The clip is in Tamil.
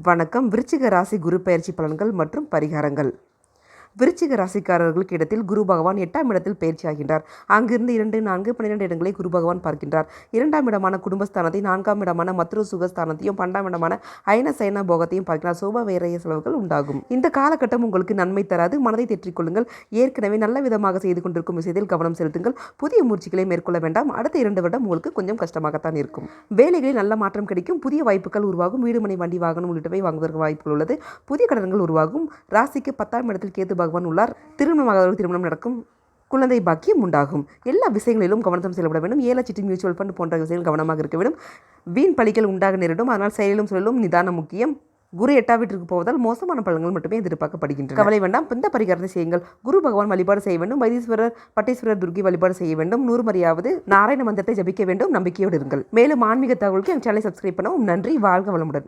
வணக்கம். விருச்சிக ராசி குரு பெயர்ச்சி பலன்கள் மற்றும் பரிகாரங்கள். விருச்சிக ராசிக்காரர்களுக்கு இடத்தில் குரு பகவான் 8ஆம் இடத்தில் பயிற்சி ஆகின்றார். அங்கிருந்து 2, 4, 12 இடங்களை குரு பகவான் பார்க்கின்றார். 2ஆம் இடமான குடும்பஸ்தானத்தை, 4ஆம் இடமான மத்ரு சுகஸ்தானத்தையும், 12ஆம் இடமான அயன சயன போகத்தையும் பார்க்கிறார். சோப வேறைய செலவுகள் உண்டாகும். இந்த காலகட்டம் உங்களுக்கு நன்மை தராது. மனதை தேற்றிக் கொள்ளுங்கள். ஏற்கனவே நல்ல விதமாக செய்து கொண்டிருக்கும் விஷயத்தில் கவனம் செலுத்துங்கள். புதிய முயற்சிகளை மேற்கொள்ள வேண்டாம். அடுத்த 2 வருடம் உங்களுக்கு கொஞ்சம் கஷ்டமாகத்தான் இருக்கும். வேலைகளில் நல்ல மாற்றம் கிடைக்கும். புதிய வாய்ப்புகள் உருவாகும். வீடு, மனை, வண்டி, வாகனம் உள்ளிட்டவை வாங்குவதற்கு வாய்ப்புகள் உள்ளது. புதிய கடன்கள் உருவாகும். ராசிக்கு 10ஆம் இடத்தில் கேது பகவான் உள்ளார். திருமணமாகாதவர்கள் திருமணம் நடக்கும். குழந்தை பாக்கியம் உண்டாகும். எல்லா விஷயங்களிலும் கவனம் செலுத்த வேண்டும். ஏலச்சீட்டு, மியூச்சுவல் ஃபண்ட் போன்ற விஷயங்கள் கவனமாக இருக்க வேண்டும். வீண் பழிகள் உண்டாக நேரிடும். அதனால் செயலிலும் சொல்லும் நிதானம் முக்கியம். குரு 8ஆம் வீட்டிற்கு போவதால் மோசமான பலன்கள் மட்டுமே எதிர்பார்க்கப்படுகின்றன. கவலை வேண்டாம். இந்த பரிகாரத்தை செய்யுங்கள். குரு பகவான் வழிபாடு செய்ய வேண்டும். வைத்தீஸ்வரர், பட்டீஸ்வரர், துர்க்கை வழிபாடு செய்ய வேண்டும். 100 முறையாவது நாராயண மந்திரத்தை ஜபிக்க வேண்டும். நம்பிக்கையோடு இருங்கள். மேலும் ஆன்மீக தகவலுக்கு என் சேனலை சப்ஸ்கிரைப் பண்ணவும். நன்றி. வாழ்க வளமுடன்.